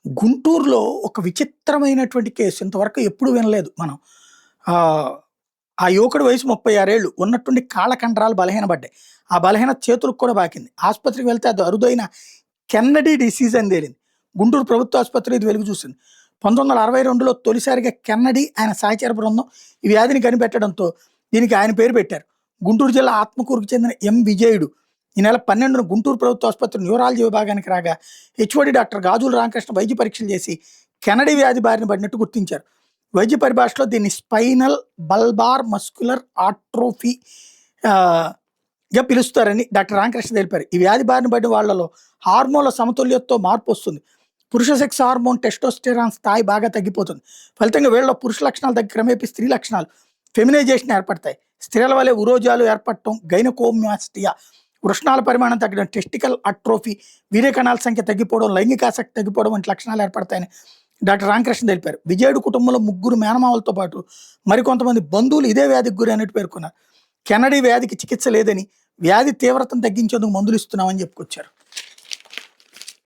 గుంటూరులో ఒక విచిత్రమైనటువంటి కేసు ఇంతవరకు ఎప్పుడు వినలేదు మనం. ఆహ్, ఆ యువకుడి వయసు 36 ఏళ్ళు. ఉన్నట్టుండి కాళ్ళ కండరాలు బలహీనపడ్డాయి. ఆ బలహీనత చేతులకు కూడా పాకింది. ఆస్పత్రికి వెళ్తే అది అరుదైన కెన్నడీ డిసీజ్ అని తేలింది. గుంటూరు ప్రభుత్వ ఆసుపత్రిలో ఇది వెలుగు చూసింది. 1962లో తొలిసారిగా కెన్నడీ, ఆయన సహచర బృందం ఈ వ్యాధిని కనిపెట్టడంతో దీనికి ఆయన పేరు పెట్టారు. గుంటూరు జిల్లా ఆత్మకూరుకు చెందిన విజయుడు ఈ నెల 12న గుంటూరు ప్రభుత్వ ఆసుపత్రి న్యూరాలజీ విభాగానికి రాగా హెచ్ఓడి డాక్టర్ గాజుల రామకృష్ణ వైద్య పరీక్షలు చేసి కెనడీ వ్యాధి బారిన పడినట్టు గుర్తించారు. వైద్య పరిభాషలో దీన్ని స్పైనల్ బల్బార్ మస్కులర్ ఆట్రోఫీ గా పిలుస్తారని డాక్టర్ రామకృష్ణ తెలిపారు. ఈ వ్యాధి బారిన పడిన వాళ్లలో హార్మోన్ల సమతుల్యతతో మార్పు వస్తుంది. పురుష సెక్స్ హార్మోన్ టెస్టోస్టెరాన్ స్థాయి బాగా తగ్గిపోతుంది. ఫలితంగా వీళ్ళలో పురుష లక్షణాలు తగ్గి క్రమేపీ స్త్రీ లక్షణాలు ఫెమినైజేషన్ ఏర్పడతాయి. స్త్రీల వలె ఉరోజాలు ఏర్పడటం, గైనకోమాస్టియా, వృషణాల పరిమాణం తగ్గడం, టెస్టికల్ అట్రోఫీ, వీర్యకణాల సంఖ్య తగ్గిపోవడం, లైంగికాసక్తి తగ్గిపోవడం వంటి లక్షణాలు ఏర్పడతాయని డాక్టర్ రామకృష్ణ తెలిపారు. విజయుడు కుటుంబంలో 3 మేనమామలతో పాటు మరికొంతమంది బంధువులు ఇదే వ్యాధికి గురైనట్టు పేర్కొన్నారు. కెనడీ వ్యాధికి చికిత్స లేదని, వ్యాధి తీవ్రతను తగ్గించేందుకు మందులు ఇస్తున్నామని చెప్పుకొచ్చారు.